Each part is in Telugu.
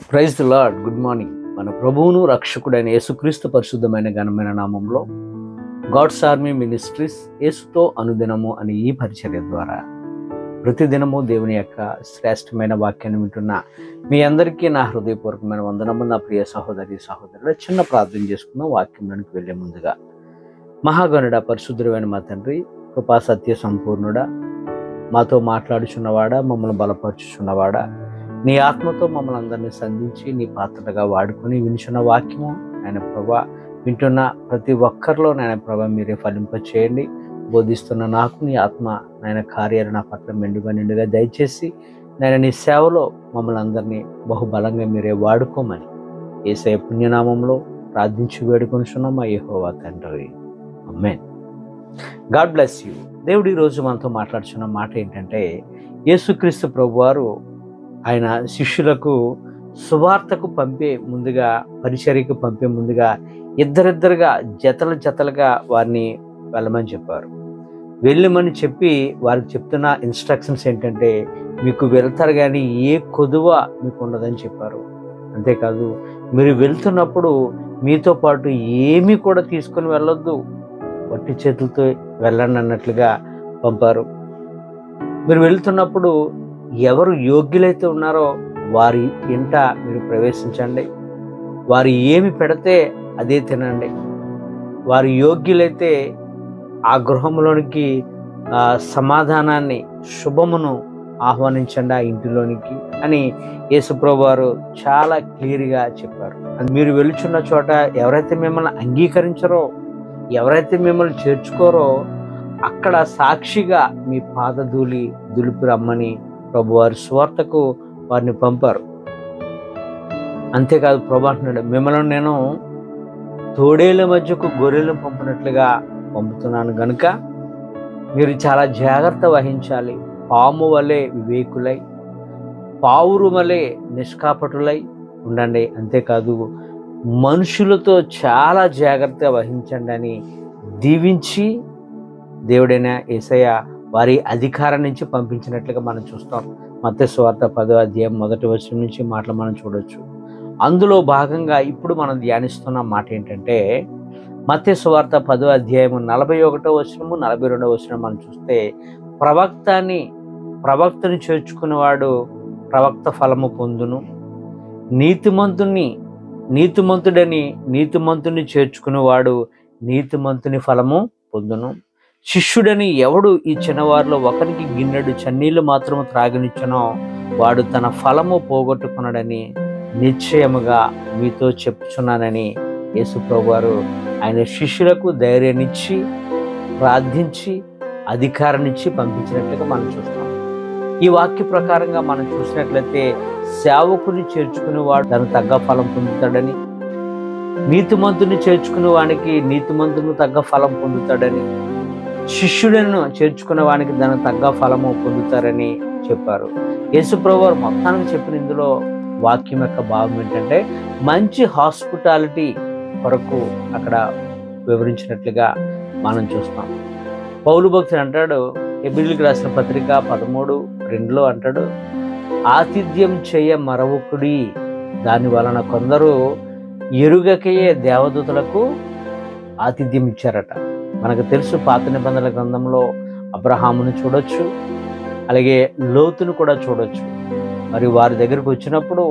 Praise the lord. Good morning. మన ప్రభువును రక్షకుడైన యేసుక్రీస్తు పరిశుద్ధమైన ఘనమైన నామంలో గాడ్స్ ఆర్మీ మినిస్ట్రీస్ యేసుతో అనుదినము అనే ఈ పరిచర్య ద్వారా ప్రతిదినము దేవుని యొక్క శ్రేష్టమైన వాక్యాన్ని వింటున్న మీ అందరికీ నా హృదయపూర్వకమైన వందనము. నా ప్రియ సహోదరి సహోదరుడు, చిన్న ప్రార్థన చేసుకున్న వాక్యంలోనికి వెళ్ళే ముందుగా, మహాగణుడ పరిశుద్ధుడైన మా తండ్రి, కృపా సత్య సంపూర్ణుడా, మాతో మాట్లాడుచున్నవాడా, మమ్మల్ని బలపరుచుచున్నవాడా, నీ ఆత్మతో మమ్మల్ని అందరినీ సంధించి నీ పాత్రగా వాడుకొని వినిచున్న వాక్యము ఆయన ప్రభా వింటున్న ప్రతి ఒక్కరిలో నాయన ప్రభా మీరే ఫలింపచేయండి. బోధిస్తున్న నాకు నీ ఆత్మ నాయన కార్యాలు నా పట్ల మెండుగా నిండుగా దయచేసి నాయన నీ సేవలో మమ్మల్ని అందరినీ బహుబలంగా మీరే వాడుకోమని యేసయ్య పుణ్యనామంలో ప్రార్థించి వేడుకొనుచున్నాం మా యెహోవా తండ్రి. ఆమేన్. God bless you. దేవుడు ఈరోజు మనతో మాట్లాడుతున్న మాట ఏంటంటే, యేసుక్రీస్తు ప్రభువారు ఆయన శిష్యులకు సువార్తకు పంపే ముందుగా, పరిచర్యకు పంపే ముందుగా ఇద్దరిద్దరుగా జతలుగా వారిని వెళ్ళమని చెప్పారు. వెళ్ళమని చెప్పి వారికి చెప్తున్న ఇన్స్ట్రక్షన్స్ ఏంటంటే, మీకు వెళ్తారు కానీ ఏ కొదువ మీకు ఉండదని చెప్పారు. అంతేకాదు, మీరు వెళ్తున్నప్పుడు మీతో పాటు ఏమీ కూడా తీసుకొని వెళ్ళొద్దు, వట్టి చేతులతో వెళ్ళండి అన్నట్లుగా పంపారు. మీరు వెళ్తున్నప్పుడు ఎవరు యోగ్యులైతే ఉన్నారో వారి ఇంట మీరు ప్రవేశించండి, వారు ఏమి పెడితే అదే తినండి, వారు యోగ్యులైతే ఆ గృహంలోనికి సమాధానాన్ని, శుభమును ఆహ్వానించండి ఆ ఇంటిలోనికి అని యేసుప్రభువు వారు చాలా క్లియర్గా చెప్పారు. మీరు వెళుచున్న చోట ఎవరైతే మిమ్మల్ని అంగీకరించరో, ఎవరైతే మిమ్మల్ని చేర్చుకోరో అక్కడ సాక్షిగా మీ పాదధూళి దులిపి రమ్మని ప్రభువారు సువార్తకు వారిని పంపారు. అంతేకాదు, ప్రభు అంటున్నాడు, మిమ్మల్ని నేను తోడేళ్ల మధ్యకు గొర్రెలను పంపినట్లుగా పంపుతున్నాను గనుక మీరు చాలా జాగ్రత్త వహించాలి. పాము వలె వివేకులై, పావురు వలె నిష్కాపటులై ఉండండి. అంతేకాదు, మనుషులతో చాలా జాగ్రత్త వహించండి అని దీవించి దేవుడైన యేసయ్య వారి అధికారం నుంచి పంపించినట్లుగా మనం చూస్తాం. మత్తయి సువార్త 10వ అధ్యాయం 1వ వచనం నుంచి మాటలు మనం చూడొచ్చు. అందులో భాగంగా ఇప్పుడు మనం ధ్యానిస్తున్న మాట ఏంటంటే, మత్తయి సువార్త 10వ అధ్యాయం 41వ వచనము 42వ వచనం మనం చూస్తే, ప్రవక్తని చేర్చుకునేవాడు ప్రవక్త ఫలము పొందును, నీతిమంతుని చేర్చుకునేవాడు నీతిమంతుని ఫలము పొందును, శిష్యుడని ఎవడు ఈ చిన్నవారిలో ఒకరికి గిన్నెడు చన్నీళ్లు మాత్రము త్రాగనిచ్చునో వాడు తన ఫలము పోగొట్టుకున్నాడని నిశ్చయముగా మీతో చెప్పుచున్నానని యేసుప్రభువు వారు ఆయన శిష్యులకు ధైర్యాన్నిచ్చి, ప్రార్థించి, అధికారాన్నిచ్చి పంపించినట్లుగా మనం చూస్తాం. ఈ వాక్య ప్రకారంగా మనం చూసినట్లయితే, సేవకుని చేర్చుకునే వాడు తను తగ్గ ఫలం పొందుతాడని, నీతిమంతుని చేర్చుకునే వానికి నీతిమంతుని తగ్గ ఫలం పొందుతాడని, శిష్యులను చేర్చుకున్న వానికి దానికి తగ్గ ఫలము పొందుతారని చెప్పారు. యేసుప్రభువు వారు మొత్తానికి చెప్పిన ఇందులో వాక్యం యొక్క భావం ఏంటంటే, మంచి హాస్పిటాలిటీ కొరకు అక్కడ వివరించినట్లుగా మనం చూస్తాం. పౌలు భక్తుడు అంటాడు, హెబ్రీయులకు రాసిన పత్రిక 13:2 అంటాడు, ఆతిథ్యం చేయ మరొకడి, దాని వలన కొందరు ఎరుగకయే దేవదూతలకు ఆతిథ్యం ఇచ్చారట. మనకు తెలుసు, పాత నిబంధనల గ్రంథంలో అబ్రహామును చూడొచ్చు, అలాగే లోతును కూడా చూడొచ్చు. మరి వారి దగ్గరకు వచ్చినప్పుడు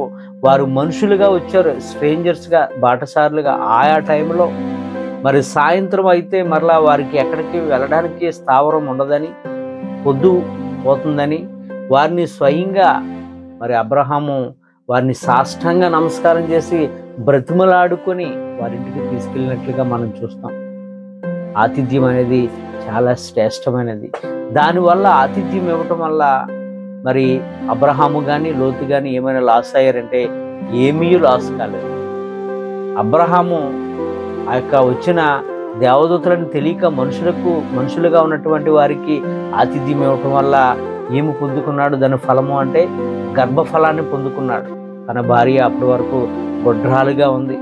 వారు మనుషులుగా వచ్చారు, స్ట్రేంజర్స్గా, బాటసారులుగా. ఆయా టైంలో మరి సాయంత్రం అయితే మరలా వారికి ఎక్కడికి వెళ్ళడానికి స్థావరం ఉండదని, పొద్దు పోతుందని వారిని స్వయంగా మరి అబ్రహాము వారిని సాష్టాంగ నమస్కారం చేసి బ్రతిమలాడుకొని వారింటికి తీసుకెళ్ళినట్లుగా మనం చూస్తాం. ఆతిథ్యం అనేది చాలా శ్రేష్టమైనది. దానివల్ల ఆతిథ్యం ఇవ్వటం వల్ల మరి అబ్రహాము కానీ లోతు కానీ ఏమైనా లాస్ అయ్యారంటే ఏమీ లాస్ కాలేదు. అబ్రహాము ఆ యొక్క వచ్చిన దేవదూతలను తెలియక మనుషులుగా ఉన్నటువంటి వారికి ఆతిథ్యం ఇవ్వటం వల్ల ఏమి పొందుకున్నాడు? దాని ఫలము అంటే గర్భఫలాన్ని పొందుకున్నాడు. తన భార్య అప్పటి వరకు గొడ్రాలుగా ఉంది,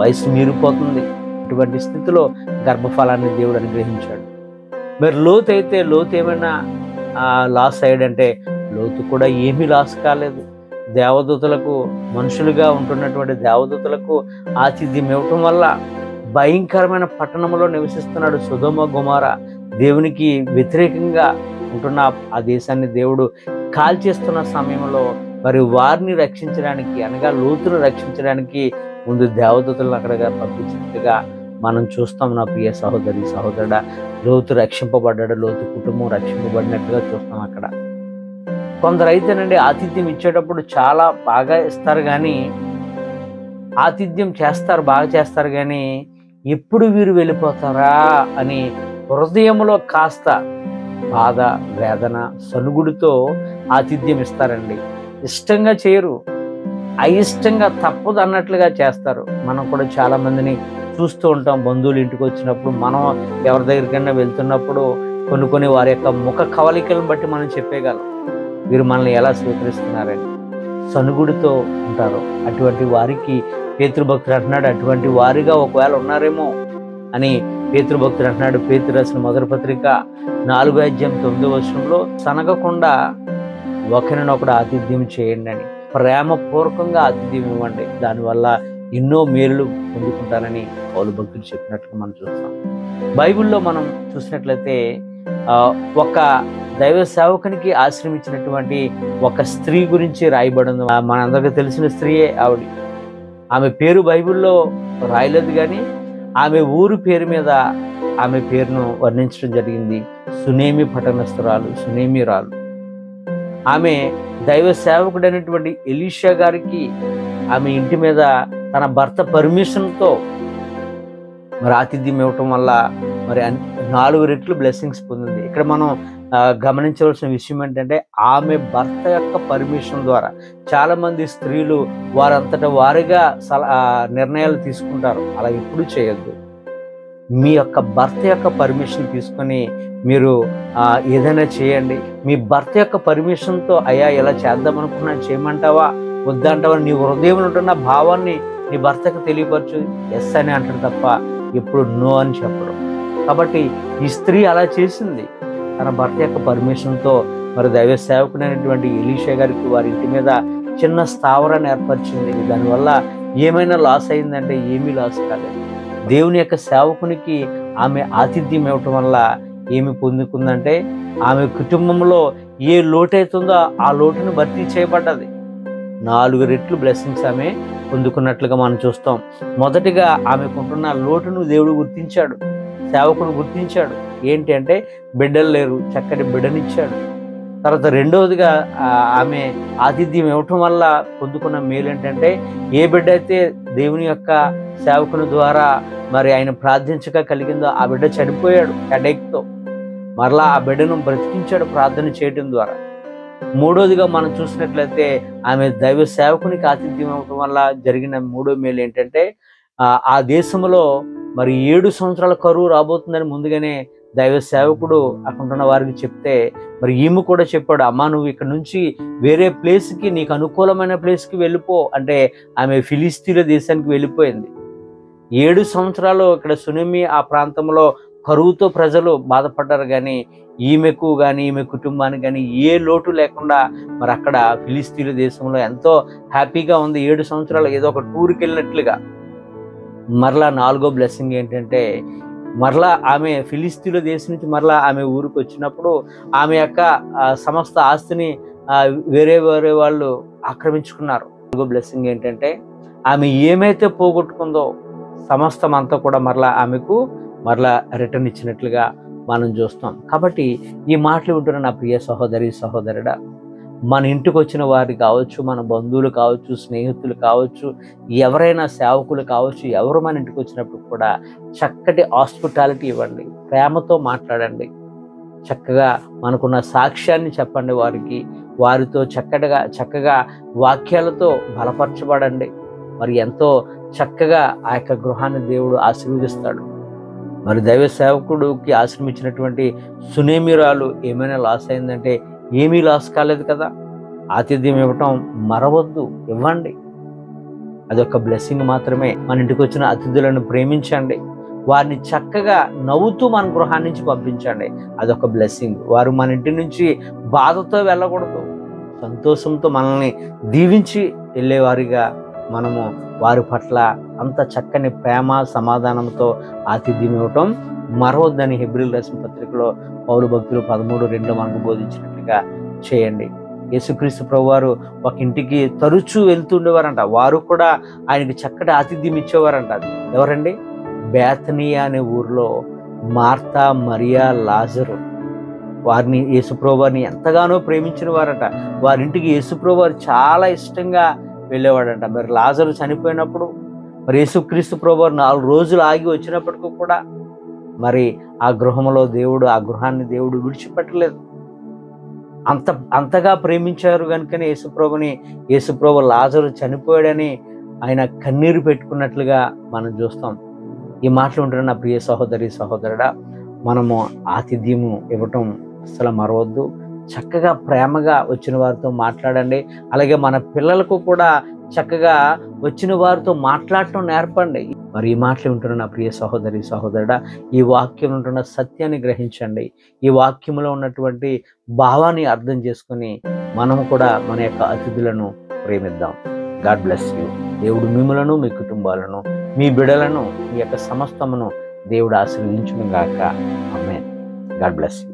వయసు మీరిపోతుంది. ఇటువంటి స్థితిలో గర్భఫలాన్ని దేవుడు అనుగ్రహించాడు. మరి లోతు ఏమైనా లాస్ అయ్యాడంటే లోతు కూడా ఏమీ లాస్ కాలేదు. దేవదూతలకు, మనుషులుగా ఉంటున్నటువంటి దేవదూతలకు ఆతిథ్యం ఇవ్వటం వల్ల భయంకరమైన పట్టణంలో నివసిస్తున్నాడు సొదొమ గొమొర. దేవునికి వ్యతిరేకంగా ఉంటున్న ఆ దేశాన్ని దేవుడు కాల్చేస్తున్న సమయంలో మరి వారిని రక్షించడానికి, అనగా లోతును రక్షించడానికి ముందు దేవదూతలను అక్కడగా పంపించినట్టుగా మనం చూస్తాం. నా ప్రియ సహోదరి సహోదరుడా, లోతు రక్షింపబడ్డాడు, లోతు కుటుంబం రక్షింపబడినట్టుగా చూస్తాం అక్కడ. కొందరు అయితేనండి ఆతిథ్యం ఇచ్చేటప్పుడు చాలా బాగా ఇస్తారు, కానీ ఆతిథ్యం చేస్తారు, బాగా చేస్తారు, కానీ ఎప్పుడు వీరు వెళ్ళిపోతారా అని హృదయంలో కాస్త బాధ, వేదన, సనుగుడితో ఆతిథ్యం ఇస్తారండి. ఇష్టంగా చేయరు, అయిష్టంగా తప్పదు అన్నట్లుగా చేస్తారు. మనం కూడా చాలా మందిని చూస్తూ ఉంటాం. బంధువులు ఇంటికి వచ్చినప్పుడు, మనం ఎవరి దగ్గరికైనా వెళ్తున్నప్పుడు కొన్ని వారి యొక్క ముఖ కవలికలను బట్టి మనం చెప్పేయగలం వీరు మనల్ని ఎలా స్వీకరిస్తున్నారని. సనుగుడితో ఉంటారు. అటువంటి వారికి పేతురుభక్తుడు అంటున్నాడు, అటువంటి వారిగా ఒకవేళ ఉన్నారేమో అని పేతురుభక్తుడు అంటున్నాడు. పేతురు రాసిన మొదటి పత్రిక 4:9 సనగకుండా ఒకరినొకడు ఆతిథ్యం చేయండి అని, ప్రేమపూర్వకంగా ఆతిథ్యం ఇవ్వండి, దానివల్ల ఎన్నో మేలులు పొందుకుంటారని పౌలు భక్తుడు చెప్పినట్టుగా మనం చూస్తాం. బైబిల్లో మనం చూసినట్లయితే ఒక దైవ సేవకునికి ఆశ్రమించినటువంటి ఒక స్త్రీ గురించి రాయబడింది. మనందరికీ తెలిసిన స్త్రీయే ఆవిడ. ఆమె పేరు బైబిల్లో రాయలేదు, కానీ ఆమె ఊరు పేరు మీద ఆమె పేరును వర్ణించడం జరిగింది. సునేమి పట్టణస్థురాలు, సునేమిరాలు. ఆమె దైవ సేవకుడైనటువంటి ఎలీషా గారికి ఆమె ఇంటి మీద తన భర్త పర్మిషన్తో మరి ఆతిథ్యం ఇవ్వటం వల్ల మరి 4 రెట్లు బ్లెస్సింగ్స్ పొందింది. ఇక్కడ మనం గమనించవలసిన విషయం ఏంటంటే, ఆమె భర్త యొక్క పర్మిషన్ ద్వారా చాలా మంది స్త్రీలు వారంతటా వారిగా నిర్ణయాలు తీసుకుంటారు. అలా ఎప్పుడు చేయొద్దు. మీ యొక్క భర్త యొక్క పర్మిషన్ తీసుకొని మీరు ఏదైనా చేయండి. మీ భర్త యొక్క పర్మిషన్తో అయ్యా ఇలా చేద్దాం అనుకున్నాను, చేయమంటావా వద్దంటావా, నీ హృదయంలో ఉంటున్న భావాన్ని నీ భర్తకు తెలియపరచు. ఎస్ అని అంటాడు తప్ప ఎప్పుడు నో అని చెప్పడం. కాబట్టి ఈ స్త్రీ అలా చేసింది. తన భర్త యొక్క పర్మిషన్తో మరి దైవ సేవకుడైనటువంటి ఎలీషా గారికి వారి ఇంటి మీద చిన్న స్థావరాన్ని ఏర్పరిచింది. దానివల్ల ఏమైనా లాస్ అయిందంటే ఏమీ లాస్ కాలేదు. దేవుని యొక్క సేవకునికి ఆమె ఆతిథ్యం ఇవ్వటం వల్ల ఏమి పొందుకుందంటే, ఆమె కుటుంబంలో ఏ లోటైతుందో ఆ లోటును భర్తీ చేయబడ్డది. 4 రెట్లు బ్లెస్సింగ్స్ ఆమె పొందుకున్నట్లుగా మనం చూస్తాం. మొదటిగా ఆమెకుంటున్న లోటును దేవుడు గుర్తించాడు, సేవకుడు గుర్తించాడు. ఏంటి అంటే, బిడ్డలు లేరు, చక్కటి బిడ్డనిచ్చాడు. తర్వాత రెండవదిగా ఆమె ఆతిథ్యం ఇవ్వటం వల్ల పొందుకున్న మేలు ఏంటంటే, ఏ బిడ్డ అయితే దేవుని యొక్క సేవకుని ద్వారా మరి ఆయన ప్రార్థించక కలిగిందో ఆ బిడ్డ చనిపోయాడు హెడేక్తో. మరలా ఆ బిడ్డను బ్రతికించాడు ప్రార్థన చేయడం ద్వారా. మూడోదిగా మనం చూసినట్లయితే, ఆమె దైవ సేవకునికి ఆతిథ్యం ఇవ్వటం వల్ల జరిగిన మూడో మేలు ఏంటంటే, ఆ దేశంలో మరి 7 సంవత్సరాల కరువు రాబోతుందని ముందుగానే దైవ సేవకుడు అక్కడున్న వారికి చెప్తే, మరి ఈమె కూడా చెప్పాడు, అమ్మా నువ్వు ఇక్కడ నుంచి వేరే ప్లేస్కి, నీకు అనుకూలమైన ప్లేస్కి వెళ్ళిపో అంటే ఆమె ఫిలిస్తీన్ల దేశానికి వెళ్ళిపోయింది. 7 సంవత్సరాలు ఇక్కడ సునేమి ఆ ప్రాంతంలో కరువుతో ప్రజలు బాధపడ్డారు, కానీ ఈమెకు కానీ ఈమె కుటుంబానికి కానీ ఏ లోటు లేకుండా మరి అక్కడ ఫిలిస్తీన్ల దేశంలో ఎంతో హ్యాపీగా ఉంది. 7 సంవత్సరాలు ఏదో ఒక టూర్కి వెళ్ళినట్లుగా. మరలా 4వ బ్లెస్సింగ్ ఏంటంటే, మరలా ఆమె ఫిలిస్తీన్ల దేశం నుంచి మరలా ఆమె ఊరికి వచ్చినప్పుడు ఆమె యొక్క సమస్త ఆస్తిని వేరే వాళ్ళు ఆక్రమించుకున్నారు. 4వ బ్లెస్సింగ్ ఏంటంటే, ఆమె ఏమైతే పోగొట్టుకుందో సమస్తం అంతా కూడా మరలా ఆమెకు మరలా రిటర్న్ ఇచ్చినట్లుగా మనం చూస్తాం. కాబట్టి ఈ మాటలు వింటున్న నా ప్రియ సహోదరి సహోదరుడా, మన ఇంటికి వచ్చిన వారు కావచ్చు, మన బంధువులు కావచ్చు, స్నేహితులు కావచ్చు, ఎవరైనా సేవకులు కావచ్చు, ఎవరు మన ఇంటికి వచ్చినప్పుడు కూడా చక్కటి హాస్పిటాలిటీ ఇవ్వండి, ప్రేమతో మాట్లాడండి, చక్కగా మనకున్న సాక్ష్యాన్ని చెప్పండి వారికి, వారితో చక్కగా వాక్యాలతో బలపరచబడండి. మరి ఎంతో చక్కగా ఆ యొక్క గృహాన్ని దేవుడు ఆశీర్వదిస్తాడు. మరి దైవ సేవకుడికి ఆశ్రమించినటువంటి సునేమిరాలు ఏమైనా లాస్ అయిందంటే ఏమీ లాస్ కాలేదు కదా. ఆతిథ్యం ఇవ్వటం మరవద్దు, ఇవ్వండి. అదొక బ్లెస్సింగ్ మాత్రమే. మన ఇంటికి వచ్చిన అతిథులను ప్రేమించండి, వారిని చక్కగా నవ్వుతూ మన గృహాన్ని నుంచి పంపించండి. అదొక బ్లెస్సింగ్. వారు మన ఇంటి నుంచి బాధతో వెళ్ళకూడదు, సంతోషంతో మనల్ని దీవించి వెళ్ళేవారిగా మనము వారి పట్ల అంత చక్కని ప్రేమ సమాధానంతో ఆతిథ్యం ఇవ్వటం మరవద్దని హెబ్రీయులకు రాసిన పత్రికలో పౌలు భక్తులు 13:2 మనకు బోధించినట్లుగా చేయండి. యేసుక్రీస్తు ప్రభువారు ఒక ఇంటికి తరచూ వెళ్తుండేవారంట. వారు కూడా ఆయనకి చక్కటి ఆతిథ్యం ఇచ్చేవారంట. ఎవరండి? బేతనియా అనే ఊరిలో మార్తా, మరియా, లాజరు వారిని యేసుప్రభువారిని ఎంతగానో ప్రేమించిన వారట. వారింటికి యేసుప్రభువారు చాలా ఇష్టంగా వెళ్ళేవాడంట. మరి లాజరు చనిపోయినప్పుడు మరి యేసుక్రీస్తు ప్రభువారు 4 రోజులు ఆగి వచ్చినప్పటికీ కూడా మరి ఆ గృహాన్ని దేవుడు విడిచిపెట్టలేదు. అంతగా ప్రేమించారు కనుకనే యేసుప్రభు లాజరు చనిపోయాడని ఆయన కన్నీరు పెట్టుకున్నట్లుగా మనం చూస్తాం. ఈ మాటలు ఉంటున్న నా ప్రియ సహోదరి సహోదరుడా, మనము ఆతిథ్యము ఇవ్వటం అసలు మరవద్దు. చక్కగా ప్రేమగా వచ్చిన వారితో మాట్లాడండి. అలాగే మన పిల్లలకు కూడా చక్కగా వచ్చిన వారితో మాట్లాడటం నేర్పండి. మరి ఈ మాటలు ఉంటున్న నా ప్రియ సహోదరి సహోదరుడా, ఈ వాక్యం ఉంటున్న సత్యాన్ని గ్రహించండి. ఈ వాక్యంలో ఉన్నటువంటి భావాన్ని అర్థం చేసుకుని మనము కూడా మన యొక్క అతిథులను ప్రేమిద్దాం. God bless you. దేవుడు మిమ్మలను, మీ కుటుంబాలను, మీ బిడలను, మీ యొక్క సమస్తమును దేవుడు ఆశీర్వదించును గాక. ఆమేన్. God bless you.